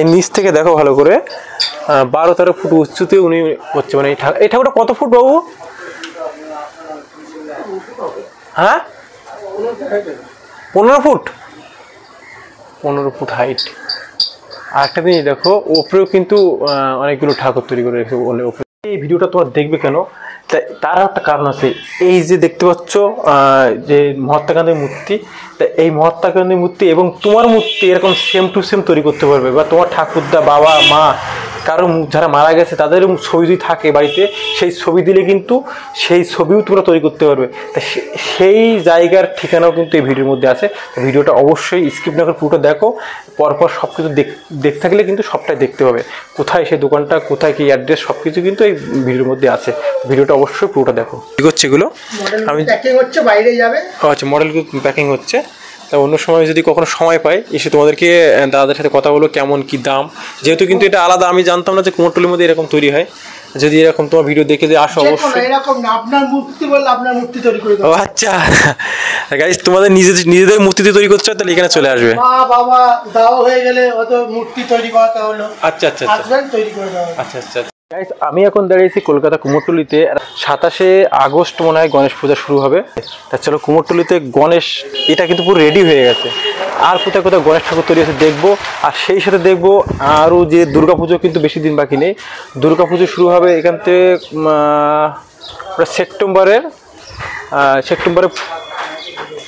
এই নিচ থেকে দেখো ভালো করে 12-13 ফুট উচ্চতে উনি হচ্ছে, মানে এই ঠাকুরটা কত ফুট বাবু? হ্যাঁ 15 ফুট, 15 ফুট হাইট। আর একটা জিনিস দেখো, ওপরেও কিন্তু অনেকগুলো ঠাকুর তৈরি করে রেখেছে। এই ভিডিওটা তোমরা দেখবে কেন, তার একটা কারণ আছে। এই যে দেখতে পাচ্ছ যে মহাত্মা গান্ধীর মূর্তি, তা এই মহাত্মা গান্ধীর মূর্তি এবং তোমার মূর্তি এরকম সেম টু সেম তৈরি করতে পারবে, বা তোমার ঠাকুরদা, বাবা, মা, কারো যারা মারা গেছে তাদের ছবি যদি থাকে বাড়িতে, সেই ছবি দিলে কিন্তু সেই ছবিও তোমরা তৈরি করতে পারবে। তা সেই জায়গার ঠিকানাও কিন্তু এই ভিডিওর মধ্যে আছে। ভিডিওটা অবশ্যই স্কিপ না করে পুরোটা দেখো, পরপর সব কিছু দেখতে থাকলে কিন্তু সবটাই দেখতে হবে। কোথায় সেই দোকানটা, কোথায় কি অ্যাড্রেস, সব কিছু কিন্তু এই ভিডিওর মধ্যে আছে। ভিডিওটা অবশ্যই পুরোটা দেখো। কি হচ্ছে এগুলো? আমি প্যাকিং হচ্ছে, বাইরে যাবে। আচ্ছা, মডেলগুলো প্যাকিং হচ্ছে। তা অন্য সময় যদি কখনো সময় পাই এসে তোমাদেরকে দাদাদের সাথে কথা বলো কেমন কি দাম, যেহেতু কিন্তু এটা আলাদা। আমি জানতাম না যে কুমোরটুলির মধ্যে এরকম তৈরি হয়। যদি এরকম তোমার ভিডিও দেখে যে আসো অবশ্যই। এরকম না, আপনার মূর্তি বললে আপনার মূর্তি তৈরি করে দেব। ও আচ্ছা গাইস, তোমাদের নিজেদের মূর্তি তৈরি করতে হয় তাহলে এখানে চলে আসবে। মা বাবা দাও হয়ে গেলে অত মূর্তি তৈরি করাতে হলো। আচ্ছা আচ্ছা আচ্ছা, তৈরি করে দাও। আচ্ছা আচ্ছা। গাইস, আমি এখন দাঁড়িয়েছি কলকাতা কুমোরটুলিতে। 27শে আগস্ট মনে হয় গণেশ পূজা শুরু হবে। তা চলো কুমোরটুলিতে গণেশ, এটা কিন্তু পুরো রেডি হয়ে গেছে। আর কোথায় কোথায় গণেশ ঠাকুর তৈরি হয়েছে দেখবো। আর সেই সাথে দেখবো আরও যে দুর্গাপুজো কিন্তু বেশি দিন বাকি নেই। দুর্গাপুজো শুরু হবে এখান থেকে সেপ্টেম্বরের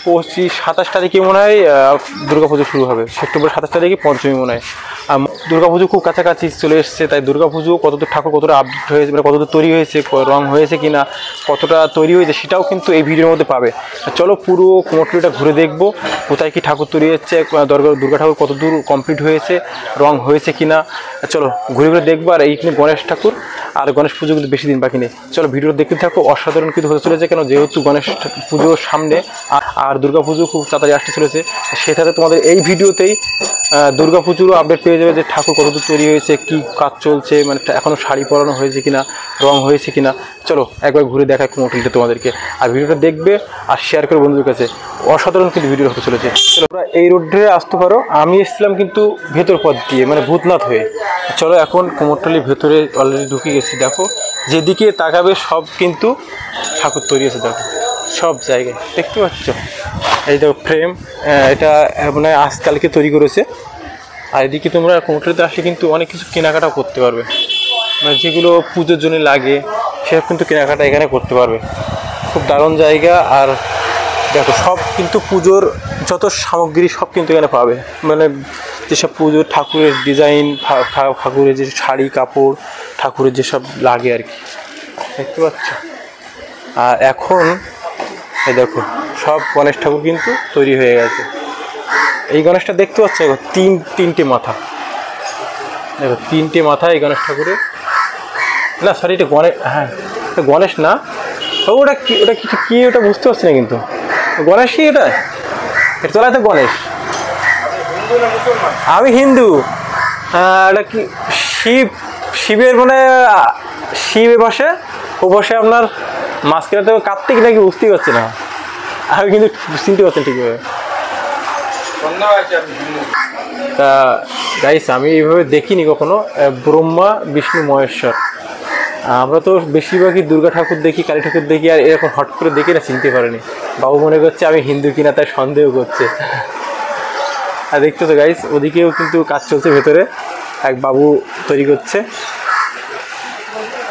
25-27 তারিখে মনে হয় দুর্গাপুজো শুরু হবে। সেপ্টেম্বর 27 তারিখে পঞ্চমী মনে হয়। দুর্গাপুজো খুব কাছাকাছি চলে এসছে, তাই দুর্গাপুজো কতদূর ঠাকুর কতটা আপডেট হয়েছে, মানে কতদূর তৈরি হয়েছে, রং হয়েছে কিনা, কতটা তৈরি হয়েছে সেটাও কিন্তু এই ভিডিওর মধ্যে পাবে। চলো পুরো কুমোরটুলিটা ঘুরে দেখবো, কোথায় কি ঠাকুর তৈরি হচ্ছে, দুর্গা ঠাকুর কতদূর কমপ্লিট হয়েছে, রং হয়েছে কিনা। চলো ঘুরে ঘুরে দেখবো। আর এইখানে গণেশ ঠাকুর আর গণেশ পুজো কিন্তু বেশি দিন বাকি নেই। চলো ভিডিওটা দেখতে থাকো। অসাধারণ কিন্তু হতে চলেছে, কেন যেহেতু গণেশ পুজোর সামনে আর দুর্গাপুজো খুব তাড়াতাড়ি আসতে চলেছে। সেটাতে তোমাদের এই ভিডিওতেই দুর্গাপুজোরও আপডেট পেয়ে যাবে, যে ঠাকুর কতদূর তৈরি হয়েছে, কি কাজ চলছে, মানে এখনও শাড়ি পরানো হয়েছে কিনা, রং হয়েছে কিনা। চলো একবার ঘুরে দেখাই কুমোরটুলিতে তোমাদেরকে। আর ভিডিওটা দেখবে আর শেয়ার করে বন্ধুদের কাছে। অসাধারণ কিন্তু ভিডিও হতে চলেছে। চলো তোমরা এই রোড ধরে আসতে পারো। আমি এসেছিলাম কিন্তু ভেতর পথ দিয়ে, মানে ভূতনাথ হয়ে। চলো এখন কুমোরটুলির ভেতরে অলরেডি ঢুকে গেছি। দেখো যেদিকে তাকাবে সব কিন্তু ঠাকুর তৈরি আছে। দেখো সব জায়গায় দেখতে পাচ্ছ, এই দেখো ফ্রেম, এটা মানে আজকালকে তৈরি করেছে। আর এদিকে তোমরা কুমোরটুলিতে আসলে কিন্তু অনেক কিছু কেনাকাটাও করতে পারবে, মানে যেগুলো পুজোর জন্য লাগে সেসব কিন্তু কেনাকাটা এখানে করতে পারবে। খুব দারুণ জায়গা। আর দেখো সব কিন্তু পুজোর যত সামগ্রী সব কিন্তু এখানে পাবে, মানে যেসব পুজোর ঠাকুরের ডিজাইন, ঠাকুরের যে শাড়ি কাপড়, ঠাকুরের যেসব লাগে আর কি, দেখতে পাচ্ছ। আর এখন এই দেখো সব গণেশ ঠাকুর কিন্তু তৈরি হয়ে গেছে। এই গণেশটা দেখতে পাচ্ছ, তিনটে মাথা। দেখো 3টে মাথা এই গণেশ ঠাকুরের। না সরি, এটা গণেশ, হ্যাঁ এটা গণেশ না। ওটা কি, ওটা কিছু কি ওটা বুঝতে পারছি না, কিন্তু গণেশ কি এটা? এটা তোলা তো গণেশ। আমি হিন্দু। এটা কি শিবের, মানে শিবে বসে, ও বসে আপনার মাঝখানে তো কার্তিক নাকি বুঝতেই পারছি না। আমি কিন্তু চিনতে পারছি ঠিকভাবে। তা গাইস, আমি এইভাবে দেখিনি কখনো ব্রহ্মা বিষ্ণু মহেশ্বর। আমরা তো বেশিরভাগই দুর্গা ঠাকুর দেখি, কালী ঠাকুর দেখি, আর এরকম হট করে দেখি না, চিনতে পারিনি। বাবু মনে করছে আমি হিন্দু কিনা, তাই সন্দেহ করছে। আর দেখতে তো গাইস, ওদিকেও কিন্তু কাজ চলছে ভেতরে, এক বাবু তৈরি করছে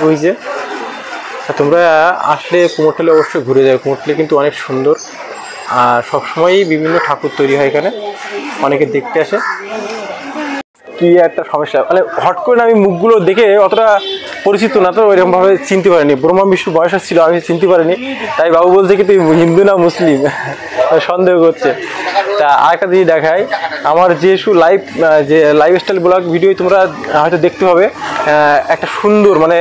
ওই যে। তোমরা আসলে কুমোরটুলি অবশ্যই ঘুরে যাবে। কুমোরটুলি কিন্তু অনেক সুন্দর, আর সবসময়ই বিভিন্ন ঠাকুর তৈরি হয় এখানে, অনেকে দেখতে আসে। কি একটা সমস্যা, মানে হট করে আমি মুখগুলো দেখে অতটা পরিচিত না, তো ওইরকমভাবে চিনতে পারিনি। ব্রহ্মা বিষ্ণু বয়স ছিল, আমি চিনতে পারিনি। তাই বাবু বলছে কি তুই হিন্দু না মুসলিম, সন্দেহ করছে। তা আরেকটা জিনিস দেখাই, আমার যেহেতু লাইফ স্টাইল ব্লগ ভিডিও তোমরা হয়তো দেখতে হবে, একটা সুন্দর মানে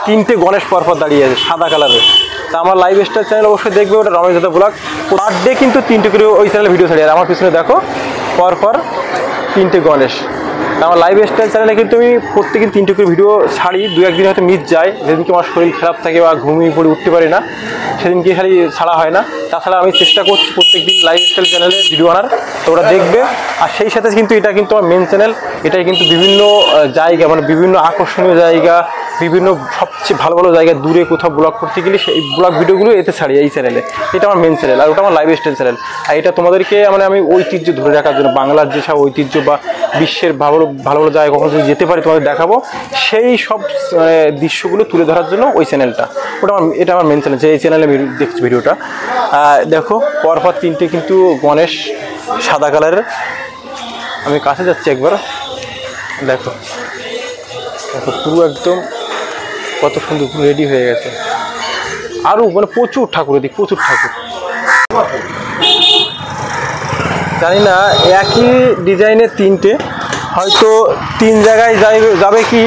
3টে গণেশ পরপর দাঁড়িয়ে আছে সাদা কালারের। তা আমার লাইফ স্টাইল চ্যানেল অবশ্যই দেখবে, ওটা রমেশ দাদা ব্লগ। পার ডে কিন্তু 3টে করে ওই চ্যানেলে ভিডিও ছাড়ি। আর আমার পিছনে দেখো পরপর 3টে গণেশ। আমার লাইফস্টাইল চ্যানেলে কিন্তু আমি প্রত্যেকদিন 3টে করে ভিডিও ছাড়ি, 2-1 দিন হয়তো মিস যায়, যেদিনকে আমার শরীর খারাপ থাকে বা ঘুমিয়ে পড়ে উঠতে পারি না সেদিনকে খালি ছাড়া হয় না। তাছাড়া আমি চেষ্টা করছি প্রত্যেকদিন লাইফস্টাইল চ্যানেলে ভিডিও আনার, তোমরা দেখবে। আর সেই সাথে কিন্তু এটা কিন্তু আমার মেন চ্যানেল, এটাই কিন্তু বিভিন্ন জায়গা মানে বিভিন্ন আকর্ষণীয় জায়গা, বিভিন্ন সবচেয়ে ভালো ভালো জায়গা, দূরে কোথাও ব্লগ করতে গেলে সেই ব্লগ ভিডিওগুলো এতে ছাড়ি এই চ্যানেলে। এটা আমার মেন চ্যানেল আর ওটা আমার লাইফস্টাইল চ্যানেল। আর এটা তোমাদেরকে মানে আমি ঐতিহ্য ধরে রাখার জন্য, বাংলার যেসব ঐতিহ্য বা বিশ্বের ভালো ভালো ভালো জায়গায় কখনো যদি যেতে পারি তোমাদের দেখাবো, সেই সব দৃশ্যগুলো তুলে ধরার জন্য ওই চ্যানেলটা, এটা আমার মেন চ্যানেল। এই চ্যানেলে দেখছি ভিডিওটা। দেখো পরপর 3টে কিন্তু গণেশ সাদা কালারের। আমি কাছে যাচ্ছি একবার, দেখো দেখো পুরো একদম কত সুন্দর রেডি হয়ে গেছে। আরও মানে প্রচুর ঠাকুর, এদিকে প্রচুর ঠাকুর। জানি না একই ডিজাইনের 3টে, হয়তো 3 জায়গায় যাবে কি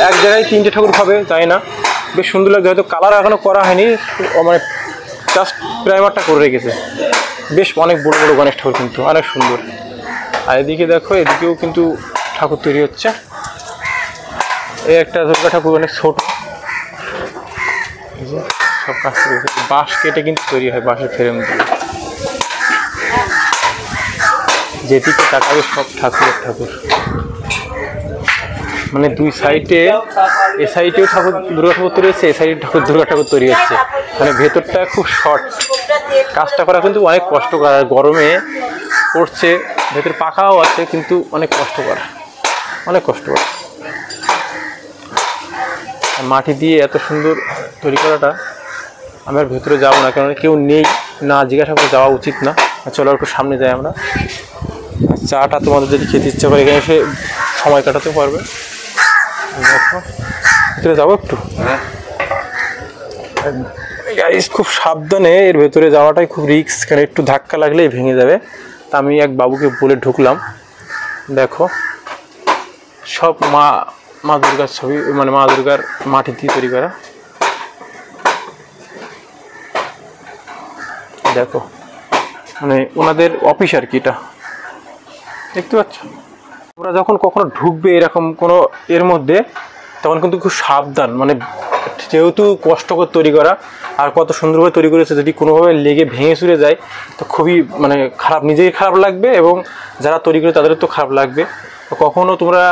এক জায়গায় 3টে ঠাকুর হবে, জানি না। বেশ সুন্দর লাগছে, হয়তো কালার এখনও করা হয়নি, মানে জাস্ট প্রাইমারটা করে রেখেছে। বেশ অনেক বড় বড় গণেশ ঠাকুর কিন্তু অনেক সুন্দর। আর এদিকে দেখো, এদিকেও কিন্তু ঠাকুর তৈরি হচ্ছে। এই একটা দুর্গা ঠাকুর অনেক ছোট, সব কাজ করেছে, বাঁশ কেটে কিন্তু তৈরি হয়, বাঁশের ফ্রেম দিয়ে। যেদিকে তাকাবে সব ঠাকুরের ঠাকুর, মানে দুই সাইডে, এ সাইডেও ঠাকুর দুর্গা ঠাকুর তৈরি হচ্ছে, এ সাইডে দুর্গা ঠাকুর তৈরি হচ্ছে। মানে ভেতরটা খুব শর্ট, কাজটা করা কিন্তু অনেক কষ্টকর। আর গরমে পড়ছে, ভেতর পাখাও আছে কিন্তু অনেক কষ্টকর, অনেক কষ্টকর। মাটি দিয়ে এত সুন্দর তৈরি করাটা, আমি আর ভেতরে যাবো না, কারণ কেউ নেই, না জিজ্ঞাসা করে যাওয়া উচিত না। চলো একটু সামনে যাই আমরা। চাটা তোমাদের যদি খেতে ইচ্ছা করে এখানে এসে সময় কাটাতে পারবে। দেখো ভেতরে যাবো একটু, খুব সাবধানে, এর ভেতরে যাওয়াটাই খুব রিস্ক, কারণ একটু ধাক্কা লাগলেই ভেঙে যাবে। তা আমি এক বাবুকে বলে ঢুকলাম। দেখো সব মা দুর্গার ছবি, মানে মা দুর্গার মাটি দিয়ে তৈরি করা। দেখো মানে ওনাদের অফিস আর কি, এটা দেখতে পাচ্ছ। তোমরা যখন কখনো ঢুকবে এরকম কোনো এর মধ্যে, তখন কিন্তু খুব সাবধান, মানে যেহেতু কষ্টকর তৈরি করা আর কত সুন্দরভাবে তৈরি করেছে, যদি কোনোভাবে লেগে ভেঙে চুরে যায় তো খুবই মানে খারাপ, নিজেই খারাপ লাগবে এবং যারা তৈরি করে তাদেরও তো খারাপ লাগবে। কখনো তোমরা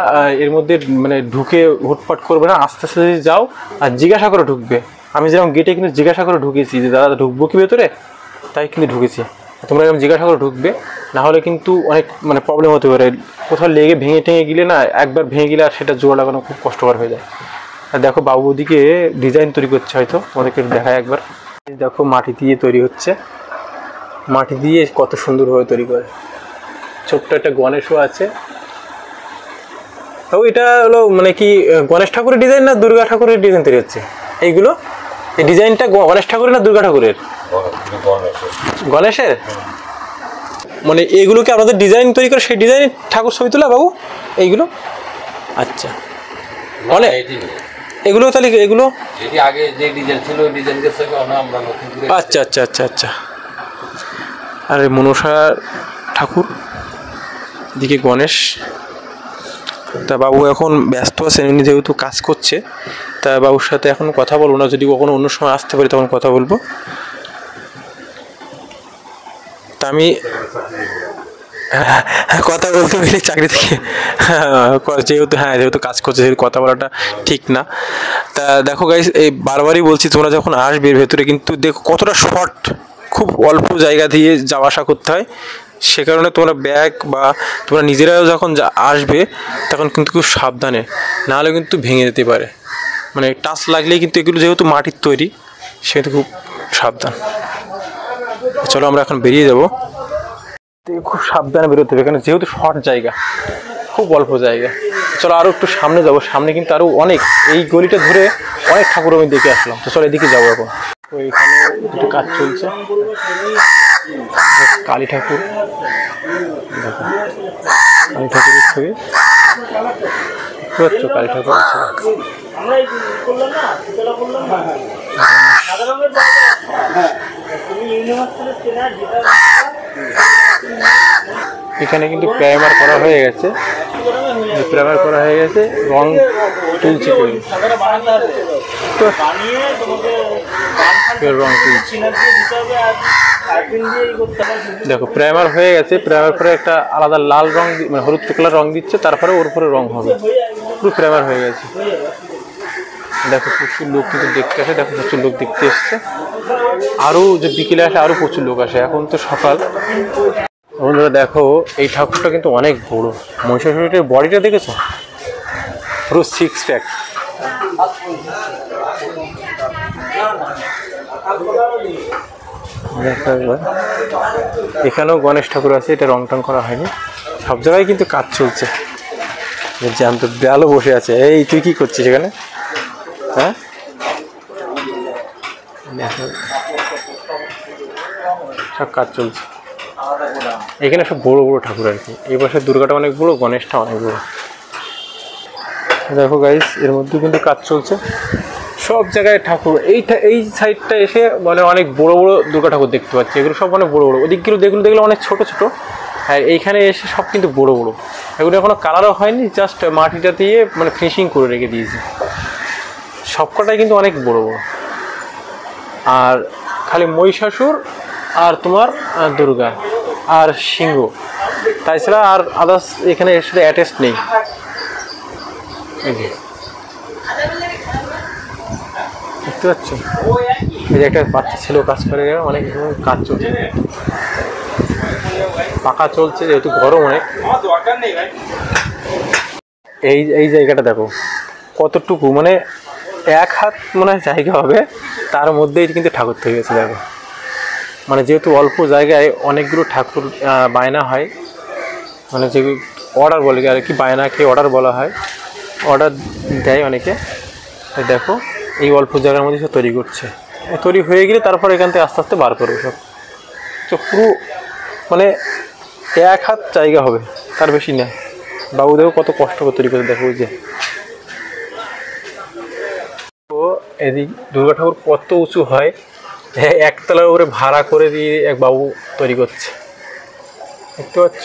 এর মধ্যে মানে ঢুকে হুটপাট করবে না, আস্তে আস্তে যদি যাও আর জিজ্ঞাসা করে ঢুকবে। আমি যেরকম গেটে কিন্তু জিজ্ঞাসা করে ঢুকেছি যে দাদা ঢুকবো কি ভেতরে, তাই কিন্তু ঢুকেছি। তোমরা এরকম জিজ্ঞাসা করে ঢুকবে, না হলে কিন্তু অনেক মানে প্রবলেম হতে পারে। কোথাও লেগে ভেঙে টেঙে গেলে না, একবার ভেঙে গেলে আর সেটা জোড়া লাগানো খুব কষ্টকর হয়ে যায়। আর দেখো বাবু ওদিকে ডিজাইন তৈরি করছে, হয়তো তোমাদেরকে দেখায় একবার। দেখো মাটি দিয়ে তৈরি হচ্ছে, মাটি দিয়ে কত সুন্দরভাবে তৈরি করে। ছোট্ট একটা গণেশও আছে। তো এটা হলো মানে কি গণেশ ঠাকুরের ডিজাইন না দুর্গা ঠাকুরের ডিজাইন তৈরি হচ্ছে এইগুলো? এই ডিজাইনটা গণেশ ঠাকুরের না দুর্গা ঠাকুরের? গণেশের। মানে এগুলোকে আপনাদের ডিজাইন তৈরি করে সেই ডিজাইন ঠাকুর ছবি তোলা বাবু এইগুলো? আচ্ছা, অনেক এগুলো তাহলে এগুলো আগে যে ডিজাইন ছিল ওই ডিজাইনকে আমরা নতুন করে। আচ্ছা আচ্ছা আচ্ছা আচ্ছা। আরে মনসা ঠাকুর, এদিকে গণেশ। তা বাবু এখন ব্যস্ত আছেন, উনি যেহেতু কাজ করছে, তা বাবুর সাথে এখন কথা বলবো না, যদি কখনো অন্য সময় আসতে পারি তখন কথা বলবো। তা আমি কথা বলতে পারি চাকরি থেকে, যেহেতু কাজ করছে সেহেতু কথা বলাটা ঠিক না। তা দেখো গাইস, এই বারবারই বলছি, তোমরা যখন আসবে ভেতরে কিন্তু দেখো কতটা শর্ট, খুব অল্প জায়গা দিয়ে যাওয়া আসা করতে হয়। সে কারণে তোমরা ব্যাগ বা তোমরা নিজেরাও যখন আসবে তখন কিন্তু খুব সাবধানে, নাহলে কিন্তু ভেঙে যেতে পারে। মানে টাচ লাগলেই কিন্তু, এগুলো যেহেতু মাটির তৈরি সেহেতু খুব সাবধান। চলো আমরা এখন বেরিয়ে যাবো। খুব সাবধানে বেরোতে হবে, এখানে যেহেতু শর্ট জায়গা, খুব অল্প জায়গা। চলো আরও একটু সামনে যাবো, সামনে কিন্তু আরও অনেক, এই গলিটা ধরে অনেক ঠাকুর আমি দেখে আসলাম। তো চলো এদিকে যাবো এখন। তো এখানে একটু কাজ চলছে, কালী ঠাকুর, কালী ঠাকুরের ছবি দেখতে পাচ্ছ, কালী ঠাকুর আছে। এখানে কিন্তু প্রাইমার করা হয়ে গেছে, প্রাইমার করা হয়ে গেছে, রং তুলছে রং তুলছে। দেখো প্রাইমার হয়ে গেছে, প্রাইমার পরে একটা আলাদা লাল রং মানে হলুদ কালার রং দিচ্ছে, তারপরে ওর উপরে রং হবে, পুরো প্রাইমার হয়ে গেছে। দেখো প্রচুর লোক কিন্তু দেখতে আসে, দেখো প্রচুর লোক দেখতে এসছে, আরও যে বিকেলে আসে আরও প্রচুর লোক আসে। এখন তো সকাল। বন্ধুরা দেখো এই ঠাকুরটা কিন্তু অনেক বড়, মহিষাসুরের বডিটা দেখেছো, পুরো 6 প্যাক। এখানেও গণেশ ঠাকুর আছে, এটা রং টং করা হয়নি, সব জায়গায় কিন্তু কাজ চলছে। জ্যান্ত দেয়ালও বসে আছে। এই তুই কি করছিস এখানে? হ্যাঁ সব কাজ চলছে এখানে, সব বড় বড় ঠাকুর আর কি। এই বছর দুর্গাটা অনেক বড়, গণেশটা অনেক বড়। দেখো গাইস এর মধ্যে কিন্তু কাজ চলছে, সব জায়গায় ঠাকুর। এই সাইডটা এসে মানে অনেক বড় বড় দুর্গা ঠাকুর দেখতে পাচ্ছি, এগুলো সব অনেক বড় বড়। ওদিকগুলো দেখলে অনেক ছোট ছোট, আর এইখানে এসে সব কিন্তু বড় বড়। এগুলো এখনো কালারও হয়নি, জাস্ট মাটিটা দিয়ে মানে ফিনিশিং করে রেখে দিয়েছে। সবকটাই কিন্তু অনেক বড় বড়। আর খালি মহিষাসুর আর তোমার দুর্গা আর সিংহ, তাছাড়া আর আদার্স এখানে এর সাথে অ্যাটাচ নেই। দেখতে পাচ্ছ এই যে একটা বাচ্চা ছেলেও কাজ করে, অনেক কাজ চলছে, পাকা চলছে যেহেতু গরম অনেক। এই জায়গাটা দেখো কতটুকু, মানে 1 হাত মনে হয় জায়গা হবে, তার মধ্যেই কিন্তু ঠাকুর তৈরি হয়েছে। দেখো মানে যেহেতু অল্প জায়গায় অনেকগুলো ঠাকুর বায়না হয়, মানে যে অর্ডার বলে আর কি, বায়নাকে অর্ডার বলা হয়, অর্ডার দেয় অনেকে। দেখো এই অল্প জায়গার মধ্যে সব তৈরি করছে, তৈরি হয়ে গেলে তারপর এখান থেকে আস্তে আস্তে বার করবে সব। তো পুরো মানে 1 হাত জায়গা হবে, তার বেশি না। বাবু দেখো কত কষ্ট করে তৈরি করে, দেখো ওই যে। তো এদিক দুর্গা ঠাকুর কত উঁচু হয়, একতলার উপরে ভাড়া করে দিয়ে এক বাবু তৈরি করছে, দেখতে পাচ্ছ।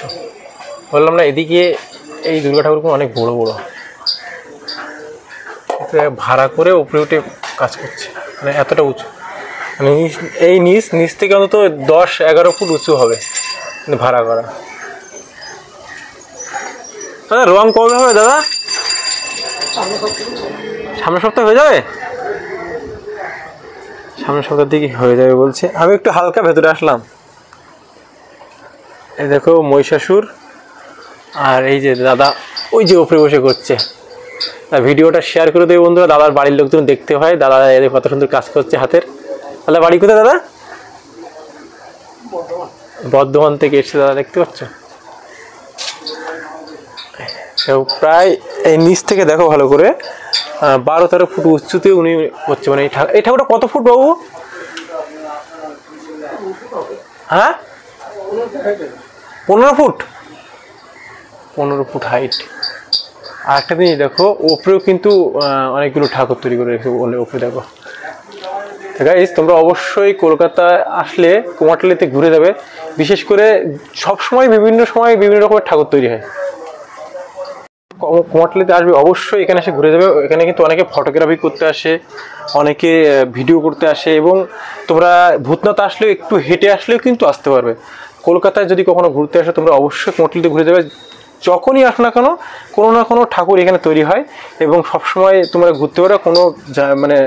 বললাম না এদিকে এই দুর্গা ঠাকুরগুলো অনেক বড় বড়, ভাড়া করে উপরে উঠে কাজ করছে, মানে এতটা উঁচু। মানে এই নিচ থেকে অন্তত 10-11 ফুট উঁচু হবে ভাড়া করা। দাদা রং কবে হবে দাদা? সামনের সপ্তাহে হয়ে যাবে, সামনের সপ্তাহের দিকে হয়ে যাবে বলছে। আমি একটু হালকা ভেতরে আসলাম। এই দেখো মহিষাসুর, আর এই যে দাদা ওই যে উপরে বসে করছে। ভিডিওটা শেয়ার করে দেবে বন্ধুরা, দাদার বাড়ির লোকজন দেখতে হয়, দাদা এদের কত সুন্দর কাজ করছে হাতের। তাহলে বাড়ি কোথায় দাদা? বর্ধমান থেকে এসছে দাদা, দেখতে পাচ্ছ। প্রায় এই নিচ থেকে দেখো ভালো করে 12-13 ফুট উঁচুতে উনি করছে। মানে এই ঠাকুরটা কত ফুট বাবু? হ্যাঁ 15 ফুট, 15 ফুট হাইট। আর একটা জিনিস দেখো ওপরেও কিন্তু অনেকগুলো ঠাকুর তৈরি করে রেখেছে ওপরে। দেখো গাইস তোমরা অবশ্যই কলকাতায় আসলে কুমারটুলিতে ঘুরে যাবে, বিশেষ করে সবসময় বিভিন্ন সময় বিভিন্ন রকমের ঠাকুর তৈরি হয়। কুমারটুলিতে আসবে অবশ্যই, এখানে এসে ঘুরে যাবে। এখানে কিন্তু অনেকে ফটোগ্রাফি করতে আসে, অনেকে ভিডিও করতে আসে, এবং তোমরা ভূতনাথ আসলেও একটু হেঁটে আসলেও কিন্তু আসতে পারবে। কলকাতায় যদি কখনো ঘুরতে আসে তোমরা অবশ্যই কুমারটুলিতে ঘুরে যাবে। যখনই আসো না কেন কোনো না কোনো ঠাকুর এখানে তৈরি হয়, এবং সবসময় তোমরা ঘুরতে পারো। কোনো মানে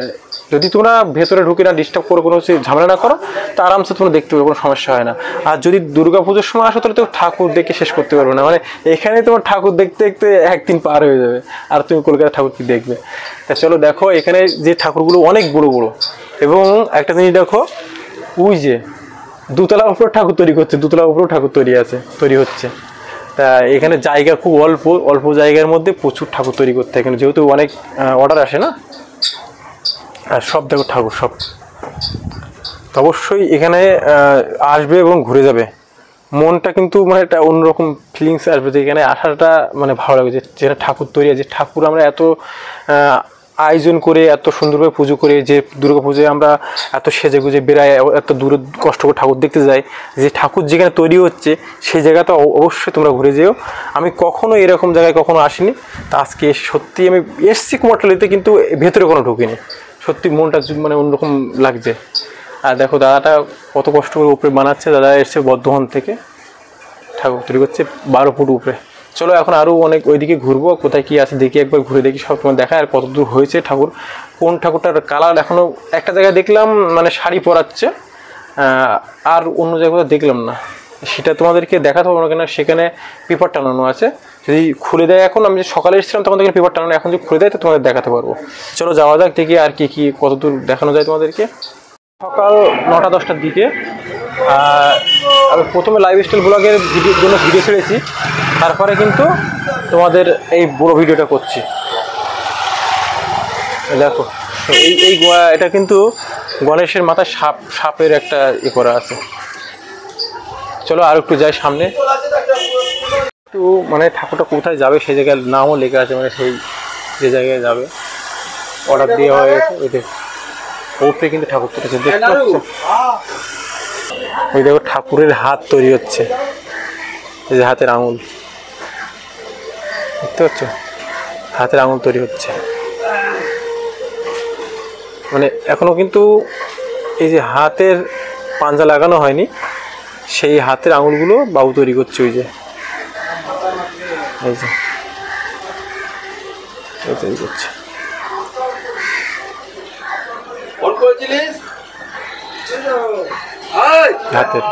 যদি তোমরা ভেতরে ঢুকে না ডিস্টার্ব করো, কোনো ঝামেলা না করো, তা আরামসে তোমরা দেখতে পাবে, কোনো সমস্যা হয় না। আর যদি দুর্গা পুজোর সময় আসো তাহলে তো ঠাকুর দেখে শেষ করতে পারবে না, মানে এখানে তোমার ঠাকুর দেখতে দেখতে একদিন পার হয়ে যাবে, আর তুমি কলকাতার ঠাকুর কি দেখবে। তা চলো দেখো এখানে যে ঠাকুরগুলো অনেক বড় বড়, এবং একটা জিনিস দেখো ওই যে দোতলার উপর ঠাকুর তৈরি করছে, দোতলার উপরেও ঠাকুর তৈরি হচ্ছে। তা এখানে জায়গা খুব অল্প জায়গার মধ্যে প্রচুর ঠাকুর তৈরি করতে হয় এখানে, যেহেতু অনেক অর্ডার আসে না। আর সব দেখো ঠাকুর সব, তো অবশ্যই এখানে আসবে এবং ঘুরে যাবে। মনটা কিন্তু মানে একটা অন্যরকম ফিলিংস আসবে, যে এখানে আসাটা মানে ভালো লাগে, যে যেখানে ঠাকুর তৈরি আছে। ঠাকুর আমরা এত আয়োজন করে এত সুন্দরভাবে পুজো করে, যে দুর্গা পুজোয় আমরা এত সেজে গুজে বেড়াই, এত দূরে কষ্ট করে ঠাকুর দেখতে যাই, যে ঠাকুর যেখানে তৈরি হচ্ছে সেই জায়গাটা অবশ্যই তোমরা ঘুরে যেও। আমি কখনো এরকম জায়গায় কখনো আসিনি, তা আজকে সত্যি আমি এসছি কুমারটুলিতে, কিন্তু ভেতরে কোনো ঢুকিনি। সত্যি মনটা মানে অন্যরকম লাগছে। আর দেখো দাদাটা কত কষ্ট করে উপরে বানাচ্ছে। দাদা এসছে বর্ধমান থেকে, ঠাকুর তৈরি করছে 12 ফুট উপরে। চলো এখন আরও অনেক ওইদিকে ঘুরবো, কোথায় কী আছে দেখি, একবার ঘুরে দেখি, সব তোমার দেখায় আর কত দূর হয়েছে ঠাকুর। কোন ঠাকুরটার কালার এখনও একটা জায়গায় দেখলাম মানে শাড়ি পরাচ্ছে, আর অন্য জায়গায় দেখলাম না, সেটা তোমাদেরকে দেখাতে হবে না, কেন সেখানে পেপার টানানো আছে। যদি খুলে দেয়, এখন আমি সকালে এসেছিলাম তখন দেখলাম পেপার টানানো, এখন যদি খুলে দেয় তো তোমাদের দেখাতে পারবো। চলো যাওয়া যাক দেখি আর কি কি কত দূর দেখানো যায় তোমাদেরকে। সকাল 9টা-10টার দিকে আমি প্রথমে লাইফস্টাইল ব্লগের জন্য ভিডিও ছেড়েছি, তারপরে কিন্তু তোমাদের এই বড় ভিডিওটা করছি। দেখো এই এটা কিন্তু গণেশের মাথায় সাপের একটা করা আছে। চলো আর একটু যাই সামনে, একটু মানে ঠাকুরটা কোথায় যাবে সেই জায়গায় নামও লেখা আছে, মানে সেই যে জায়গায় যাবে অর্ডার দেওয়া হয়েছে। ওই দেখো ওপরে কিন্তু ঠাকুর তুলেছে, দেখতে পাচ্ছ? ওই দেখো ঠাকুরের হাত তৈরি হচ্ছে, এই যে হাতের আঙুল দেখতে পাচ্ছ, হাতের আঙুল তৈরি হচ্ছে। মানে এখনো কিন্তু এই যে হাতের পাঞ্জা লাগানো হয়নি, সেই হাতের আঙুলগুলো বাবু তৈরি করছে। ওই যে এই যে তৈরি করছে হাতের।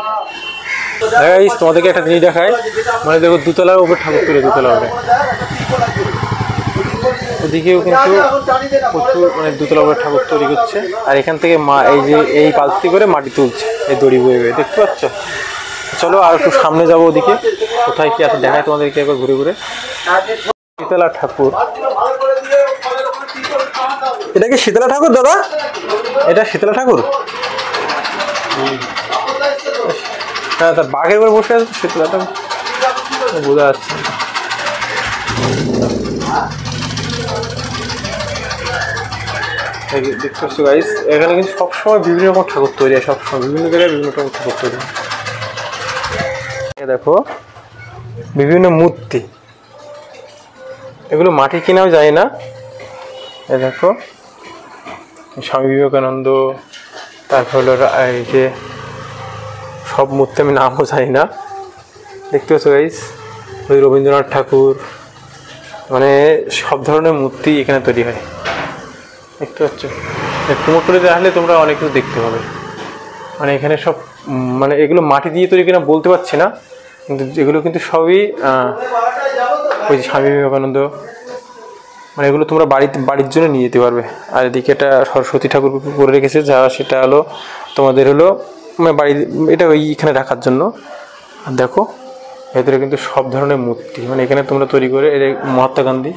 তোমাদেরকে একটা জিনিস দেখায়, মানে দেখো দুতলার উপর ঠাকুর তুলে, দুতলার উপরে ওদিকেও কিন্তু প্রচুর মানে দুতলা উপরে ঠাকুর তৈরি করছে। আর এখান থেকে মা এই যে এই পালতি করে মাটি তুলছে, এই দড়ি বয়ে বয়ে, দেখতে পাচ্ছ? চলো আর একটু সামনে যাবো, ওদিকে কোথায় কি আছে দেখায় তোমাদেরকে একবার ঘুরে ঘুরে। শীতলা ঠাকুর, এটা কি শীতলা ঠাকুর দাদা? এটা শীতলা ঠাকুর? হ্যাঁ, তার বাঘের উপর বসে আছে শীতলা ঠাকুর, বোঝা যাচ্ছে। দেখতে পাচ্ছ গাইস, এখানে কিন্তু সবসময় বিভিন্ন রকম ঠাকুর তৈরি হয়, সবসময় বিভিন্ন জায়গায় বিভিন্ন রকম ঠাকুর তৈরি হয়। দেখো বিভিন্ন মূর্তি, এগুলো মাটি কিনাও যায় না। এ দেখো স্বামী বিবেকানন্দ, তারপর হলো এই যে সব মূর্তি, আমি নামও জানি না। দেখতে পাচ্ছ গাইস, ওই রবীন্দ্রনাথ ঠাকুর, মানে সব ধরনের মূর্তি এখানে তৈরি হয়, দেখতে পাচ্ছ? কুমোরটুলিতে আসলে তোমরা অনেক কিছু দেখতে পাবে। মানে এখানে সব মানে এগুলো মাটি দিয়ে তৈরি কিনা বলতে পারছি না, কিন্তু এগুলো কিন্তু সবই ওই যে স্বামী বিবেকানন্দ, মানে এগুলো তোমরা বাড়ির জন্য নিয়ে যেতে পারবে। আর এদিকে একটা সরস্বতী ঠাকুর করে রেখেছে, যা সেটা হলো তোমাদের হলো মানে বাড়ি, এটা ওই এখানে রাখার জন্য। আর দেখো ভেতরে কিন্তু সব ধরনের মূর্তি, মানে এখানে তোমরা তৈরি করে, এটা মহাত্মা গান্ধী,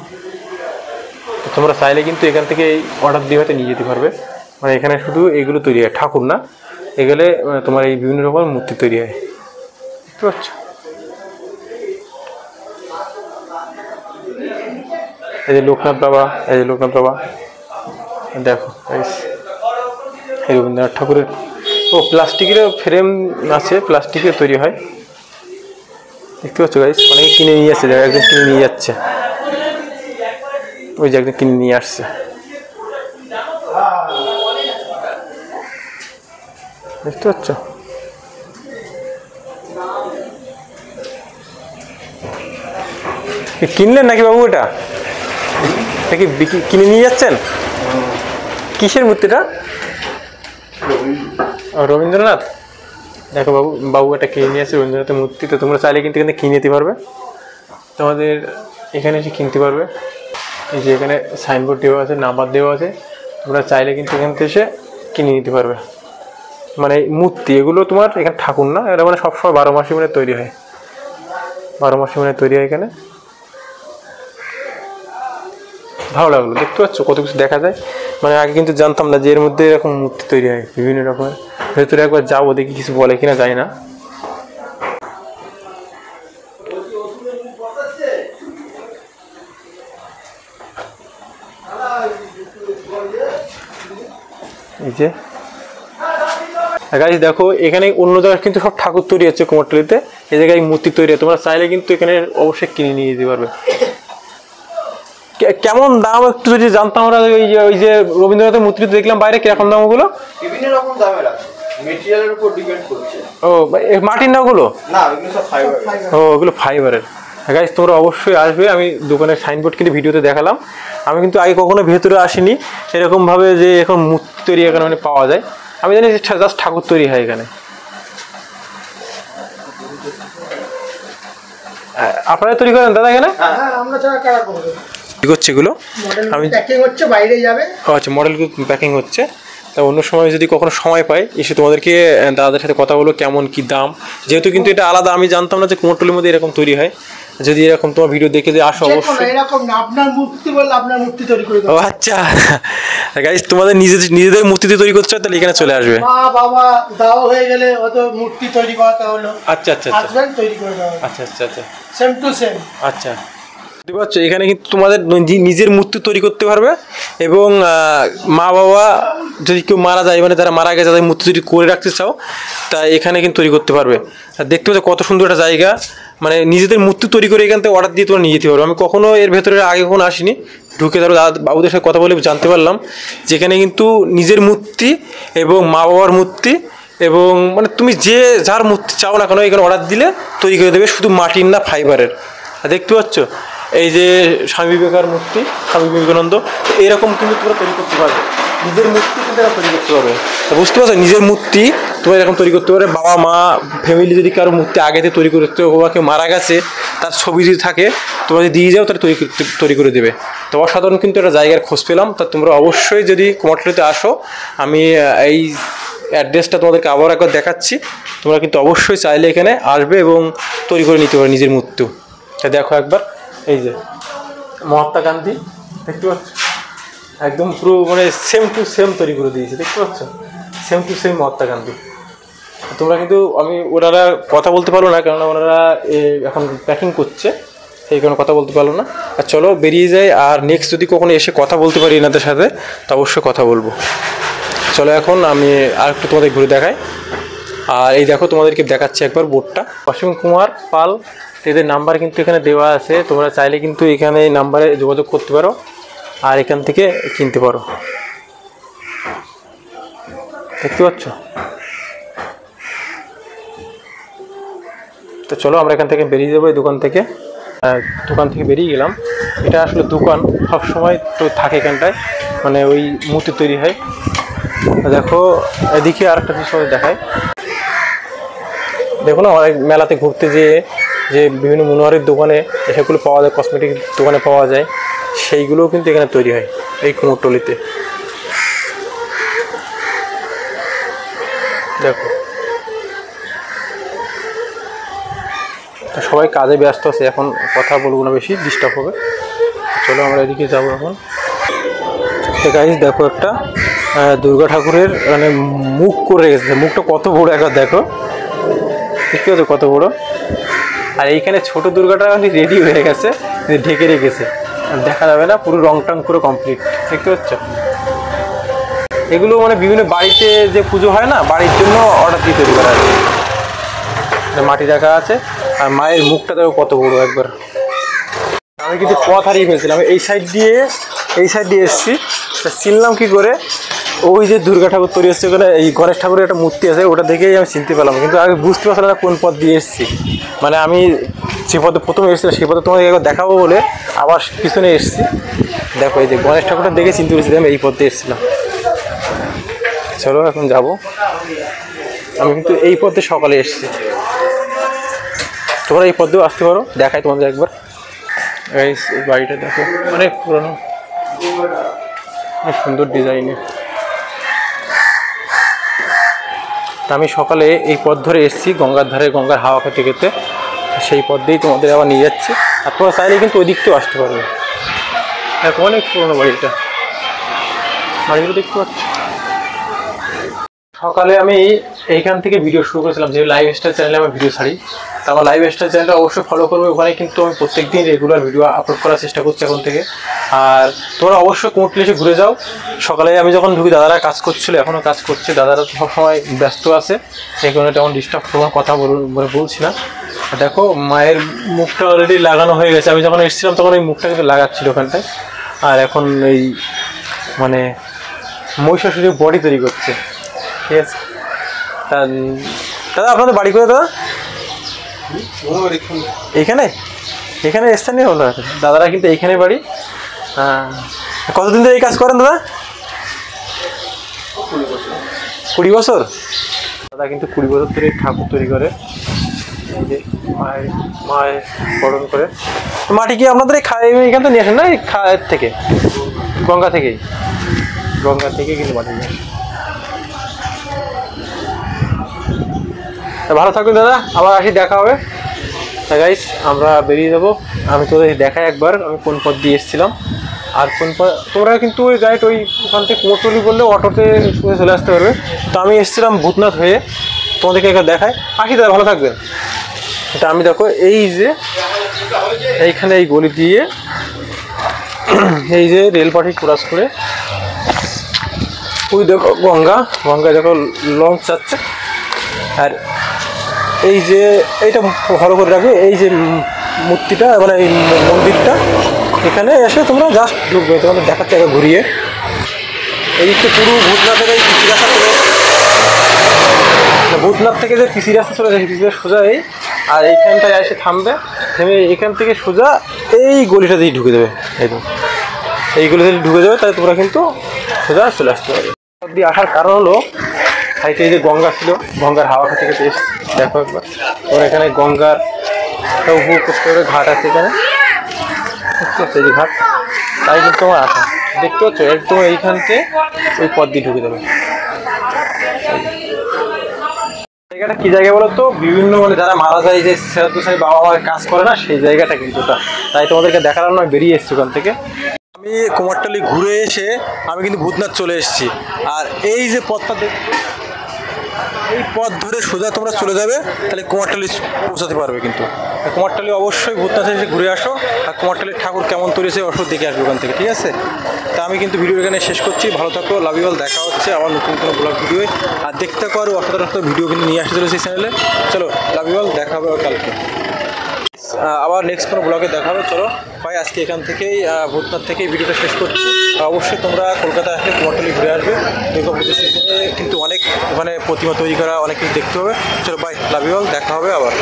তোমরা চাইলে কিন্তু এখান থেকে এই অর্ডার দিয়ে হয়তো নিয়ে যেতে পারবে। মানে এখানে শুধু এইগুলো তৈরি হয়, ঠাকুর না, এগুলো তোমার এই বিভিন্ন রকমের মূর্তি তৈরি হয়, বুঝতে পারছো? এই যে লোকনাথ বাবা, এই যে লোকনাথ বাবা, দেখো এই রবীন্দ্রনাথ ঠাকুরের, ও প্লাস্টিকেরও ফ্রেম আছে, প্লাস্টিকের তৈরি হয়, দেখতে পাচ্ছ গাইস? অনেকে কিনে নিয়ে আসছে, একজন কিনে নিয়ে যাচ্ছে, ওই যে একজন কিনে নিয়ে আসছে, দেখতে পাচ্ছ? কিনলেন নাকি বাবু? এটা কি কিনে নিয়ে যাচ্ছেন? কিসের মূর্তিটা? রবীন্দ্রনাথ। দেখো বাবু এটা কিনে নিয়ে আসছে রবীন্দ্রনাথের মূর্তি। তো তোমরা চাইলে কিন্তু এখানে কিনে নিতে পারবে, তোমাদের এখানে এসে কিনতে পারবে। এই যে এখানে সাইনবোর্ড দেওয়া আছে, নাম্বার দেওয়া আছে, তোমরা চাইলে কিন্তু এখান থেকে এসে কিনে নিতে পারবে। মানে মূর্তি এগুলো তোমার এখানে ঠাকুর না, এটা মানে সবসময় 12 মাসে মানে তৈরি হয়, 12 মাসে মানে তৈরি হয় এখানে। ভালো লাগলো, দেখতে পাচ্ছ কত কিছু দেখা যায়। মানে আগে কিন্তু জানতাম না যে এর মধ্যে এরকম মূর্তি তৈরি হয় বিভিন্ন রকমের। ভেতরে একবার যাবো, দেখি কিছু বলে কিনা, জানি না। এই যে গাইস দেখো এখানে অন্য জায়গায় কিন্তু সব ঠাকুর তৈরি হচ্ছে কুমোরটুলিতে, এই জায়গায় মূর্তি তৈরি হয়, তোমরা চাইলে কিন্তু এখানে অবশ্যই কিনে নিয়ে যেতে পারবে। কেমন দাম একটু যদি জানতাম আমরা, ওই যে রবীন্দ্রনাথের মূর্তি দেখলাম বাইরে, কিরকম দাম ওগুলো? বিভিন্ন রকম দামের আছে, মেটেরিয়ালের উপর ডিপেন্ড করছে। ও মাটির না ওগুলো? না ওগুলো সব ফাইবার। ও ওগুলো ফাইবারের। গাইস তোমরা অবশ্যই আসবে, আমি দোকানের সাইনবোর্ড কিন্তু ভিডিওতে দেখালাম। আমি কিন্তু আগে কখনো ভেতরে আসিনি এরকমভাবে যে এখন মূর্তি তৈরি এখানে মানে পাওয়া যায়। আমি জানি জাস্ট ঠাকুর তৈরি হয় এখানে। আপনারা তৈরি করেন দাদা এখানে? হ্যাঁ আমরা ছাড়া কারা করবে? কি করছে এগুলো? আমি প্যাকিং হচ্ছে, বাইরে যাবে। আচ্ছা, মডেল প্যাকিং হচ্ছে। তা অন্য সময় যদি কখনো সময় পাই এসে তোমাদেরকে দাদাদের সাথে কথা বলো কেমন কি দাম, যেহেতু কিন্তু এটা আলাদা, আমি জানতাম না যে কুমোরটুলির মধ্যে এরকম তৈরি হয়। যদি এরকম তোমার ভিডিও দেখে যে আসো অবশ্যই। এরকম না, আপনার মূর্তি বললে আপনার মূর্তি তৈরি করে দেবো। ও আচ্ছা গাইস, তোমাদের নিজেদের মূর্তি তৈরি করতে হয় তাহলে এখানে চলে আসবে। মা বাবা দাও হয়ে গেলে অত মূর্তি তৈরি করাতে হলো। আচ্ছা আচ্ছা আচ্ছা আসবেন তৈরি করে দেওয়া। আচ্ছা আচ্ছা আচ্ছা সেম টু সেম। আচ্ছা, বুঝতে পারছো এখানে কিন্তু তোমাদের নিজের মূর্তি তৈরি করতে পারবে, এবং মা বাবা যদি কেউ মারা যায়, মানে যারা মারা গেছে তাদের মূর্তি যদি করে রাখতে চাও তা এখানে কিন্তু তৈরি করতে পারবে। আর দেখতে পাচ্ছ কত সুন্দর একটা জায়গা, মানে নিজেদের মূর্তি তৈরি করে এখান থেকে অর্ডার দিয়ে তোমরা নিয়ে যেতে পারবে। আমি কখনো এর ভেতরে আগে কখনো আসিনি, ঢুকে ধরো বাবুদের সাথে কথা বলে জানতে পারলাম যেখানে কিন্তু নিজের মূর্তি এবং মা বাবার মূর্তি এবং মানে তুমি যে যার মূর্তি চাও না কেন এখানে অর্ডার দিলে তৈরি করে দেবে, শুধু মাটির না ফাইবারের। আর দেখতে পাচ্ছ এই যে স্বামী বিবেকার মূর্তি, স্বামী বিবেকানন্দ, এরকম কিন্তু তোমরা তৈরি করতে পারবে, নিজের মূর্তি কিন্তু এরা তৈরি করতে পারবে। বুঝতে পারছো, নিজের মূর্তি তোমরা এরকম তৈরি করতে পারবে। বাবা মা ফ্যামিলি যদি কারো মূর্তি আগেতে তৈরি করতে, বা কেউ মারা গেছে তার ছবি যদি থাকে তোমরা যদি দিয়ে যাও তাহলে তৈরি করে দেবে। তো অসাধারণ কিন্তু একটা জায়গার খোঁজ পেলাম। তা তোমরা অবশ্যই যদি কুমোরটুলিতে আসো, আমি এই অ্যাড্রেসটা তোমাদেরকে আবার একবার দেখাচ্ছি, তোমরা কিন্তু অবশ্যই চাইলে এখানে আসবে এবং তৈরি করে নিতে পারবে নিজের মূর্তিও। তা দেখো একবার, এই যে মহাত্মা গান্ধী দেখতে পাচ্ছ, একদম পুরো মানে সেম টু সেম তৈরি করে দিয়েছে, দেখতে পাচ্ছ same to same Mahatma Gandhi. তোমরা কিন্তু ওনারা কথা বলতে পারো না, কেননা ওনারা এখন প্যাকিং করছে, সেই কারণে কথা বলতে পারলো না। আর চলো বেরিয়ে যাই, আর নেক্সট যদি কখনো এসে কথা বলতে পারি এনাদের সাথে তো অবশ্যই কথা বলবো। চলো এখন আমি আর একটু তোমাদের ঘুরে দেখাই। আর এই দেখো তোমাদেরকে দেখাচ্ছি একবার বোর্ডটা, অসীম কুমার পাল, এদের নাম্বার কিন্তু এখানে দেওয়া আছে, তোমরা চাইলে কিন্তু এখানে এই নাম্বারে যোগাযোগ করতে পারো আর এখান থেকে কিনতে পারো। দেখতে পাচ্ছ? তো চলো আমরা এখান থেকে বেরিয়ে যাবো, এই দোকান থেকে বেরিয়ে গেলাম। এটা আসলে দোকান সবসময় তো থাকে এখানটায়, মানে ওই মূর্তি তৈরি হয়। দেখো এদিকে আর একটা জিনিস দেখায়, দেখো না অনেক মেলাতে ঘুরতে যেয়ে যে বিভিন্ন মনোহারের দোকানে সেগুলো পাওয়া যায়, কসমেটিক দোকানে পাওয়া যায়, সেইগুলোও কিন্তু এখানে তৈরি হয় এই কুমোরটুলিতে। দেখো সবাই কাজে ব্যস্ত আছে, এখন কথা বলবো না, বেশি ডিস্টার্ব হবে। চলো আমরা এদিকে যাবো এখন। তো গাইস দেখো একটা দুর্গা ঠাকুরের মানে মুখ করে রেখেছে, মুখটা কত বড় একবার দেখো, দেখতে পাচ্ছ কত বড়। আর এইখানে ছোট দুর্গাটা রেডি হয়ে গেছে, ঢেকে রেখেছে, দেখা যাবে না, পুরো রং টং পুরো কমপ্লিট, দেখতে পাচ্ছ। এগুলো মানে বিভিন্ন বাড়িতে যে পুজো হয় না, বাড়ির জন্য অর্ডার দিয়ে তৈরি করা আছে। মাটি রাখা আছে, আর মায়ের মুখটা দেখো কত বড় একবার। আমি কিন্তু পথ হারিয়ে ফেলছিলাম, এই সাইড দিয়ে এসেছি, চিনলাম কি করে, ওই যে দুর্গা ঠাকুর তৈরি হচ্ছে ওখানে, এই গণেশ ঠাকুরের একটা মূর্তি আছে, ওটা দেখেই আমি চিনতে পারলাম, কিন্তু আগে বুঝতে পারছিলাম না কোন পথ দিয়ে এসেছি। মানে আমি যে পথে প্রথমে এসেছিলাম সেই পথে তোমাকে একবার দেখাবো বলে আবার পিছনে এসেছি। দেখো এই যে গণেশ ঠাকুরটা দেখে চিনতে পেরেছিলাম এই পথ দিয়ে এসেছিলাম। চলো এখন যাব, আমি কিন্তু এই পথে সকালে এসেছি, তোমরা এই পথেও আসতে পারো, দেখাই তোমাদের একবার। এই বাড়িটা দেখো অনেক পুরনো, অনেক সুন্দর ডিজাইনের। আমি সকালে এই পথ ধরে এসেছি, গঙ্গার ধারে, গঙ্গার হাওয়া খেতে খেতে, সেই পথ দিয়েই তোমাদের আবার নিয়ে যাচ্ছি। আর তোমরা চাইলে কিন্তু ওই দিকটাও আসতে পারবে। অনেক পুরনো বাড়িটা, বাড়িগুলো দেখতে পাচ্ছি। সকালে আমি এইখান থেকে ভিডিও শুরু করেছিলাম, যে লাইভ স্টাইল চ্যানেলে আমার ভিডিও ছাড়ি। তো আমার লাইভ স্টাইল চ্যানেলটা অবশ্যই ফলো করবে, ওখানে কিন্তু আমি প্রত্যেকদিন রেগুলার ভিডিও আপলোড করার চেষ্টা করছি এখন থেকে। আর তোমরা অবশ্যই কুমোরটুলি এসে ঘুরে যাও। সকালে আমি যখন ঢুকি দাদারা কাজ করছিল, এখনও কাজ করছে, দাদারা তো সবসময় ব্যস্ত আছে, এই কারণে তেমন ডিস্টার্ব তোমার কথা বলছি না। দেখো মায়ের মুখটা অলরেডি লাগানো হয়ে গেছে, আমি যখন এসেছিলাম তখন এই মুখটা কিন্তু লাগাচ্ছিল ওখানটায়। আর এখন এই মানে মহিষাসুরের বডি তৈরি করছে, ঠিক আছে। তা দাদা আপনাদের বাড়ি করে দাদা এইখানে, এখানে স্থানীয় হলো দাদারা কিন্তু এইখানে বাড়ি। হ্যাঁ, কতদিন ধরে এই কাজ করেন দাদা? 20 বছর। দাদা কিন্তু 20 বছর ধরে ঠাকুর তৈরি করে, এই যে মায়ের বরণ করে। মাটি কি আপনাদের এখান থেকে নিয়ে আসেন না, এই খায়ের থেকে, গঙ্গা থেকে কিন্তু মাটি নিয়ে আসেন। ভালো থাকবেন দাদা, আবার আসি, দেখা হবে। গাইস আমরা বেরিয়ে যাবো। আমি তোদের দেখাই একবার আমি কোন পথ দিয়ে এসেছিলাম আর কোন পথ। তোমরা কিন্তু ওই ডাইরেক্ট ওই ওখান থেকে কুমোরটুলি বললে অটোতে চলে আসতে পারবে। তো আমি এসেছিলাম ভূতনাথ হয়ে, তোমাদেরকে একবার দেখাই। আসি দাদা, ভালো থাকবেন। এটা আমি দেখো এই যে এইখানে এই গলি দিয়ে এই যে রেলপাটি ক্রস করে ওই দেখো গঙ্গায় দেখো লঞ্চ যাচ্ছে। আর এই যে এইটা ভালো করে রাখবে, এই যে মূর্তিটা মানে এই মন্দিরটা, এখানে এসে তোমরা জাস্ট ঢুকবে। তোমাদের দেখাচ্ছে একবার ঘুরিয়ে। এই যে পুরো ভূতনাথ থেকে পিসি রাস্তা চলে, ভূতনাথ থেকে যে পিসি রাস্তা চলে যায়, পিসি সোজা এই, আর এইখানটায় এসে থামবে, থেমে এখান থেকে সোজা এই গলিটা দিয়ে ঢুকে দেবে। এই গলিতে ঢুকে যাবে, তাই তোমরা কিন্তু সোজা চলে আসতে পারবে। দিয়ে আসার কারণ হলো সাইডে এই যে গঙ্গা ছিল, গঙ্গার হাওয়া খেতে খেতে এসে দেখো একবার। ওর এখানে গঙ্গার উপভোগ করতে হবে, ঘাট আছে এখানে, বুঝতে পারছো, এই যে ঘাট, তাই কিন্তু তোমার আসা দেখতে পাচ্ছ একদম এইখানকে ওই পথ দিয়ে ঢুকে দেবে। জায়গাটা কি জায়গা বলো তো, বিভিন্ন মানে যারা মারা যায়, যে শ্রেণী বাবা মায়ের কাজ করে না, সেই জায়গাটা কিন্তু ওটা। তাই তোমাদেরকে দেখালাম না, বেরিয়ে এসছি ওখান থেকে। আমি কুমোরটুলি ঘুরে এসে আমি কিন্তু ভূতনাথ চলে এসেছি। আর এই যে পথটা দেখছো, এই পথ ধরে সোজা তোমরা চলে যাবে, তাহলে কুমোরটুলি পৌঁছাতে পারবে। কিন্তু কুমোরটুলি অবশ্যই ভূতনাথে এসে ঘুরে আসো, আর কুমোরটুলির ঠাকুর কেমন তৈরি হয়েছে অবশ্যই দেখে আসবে ওখান থেকে, ঠিক আছে। তা আমি কিন্তু ভিডিও এখানে শেষ করছি। ভালো থাকো, লাভ ইউ অল। দেখা হচ্ছে আবার নতুন কোনো ব্লগ ভিডিওয়। আর দেখতে থাকো আরও অসাধারণ ভিডিও কিন্তু নিয়ে আসতে চলেছে এই চ্যানেলে। চলো, লাভ ইউ অল, দেখা হবে কালকে আবার নেক্সট কোনো ব্লগে দেখা হবে। চলো ভাই, আজকে এখান থেকেই ভূতনাথ থেকেই ভিডিওটা শেষ করছি। অবশ্যই তোমরা কলকাতায় আসলে কুমোরটুলি ঘুরে আসবে। দুর্গা পুজোর সিজনে কিন্তু অনেক ওখানে প্রতিমা তৈরি করা, অনেক কিছু দেখতে হবে। চলো বাই, লাভ ইউ অল, দেখা হবে আবার।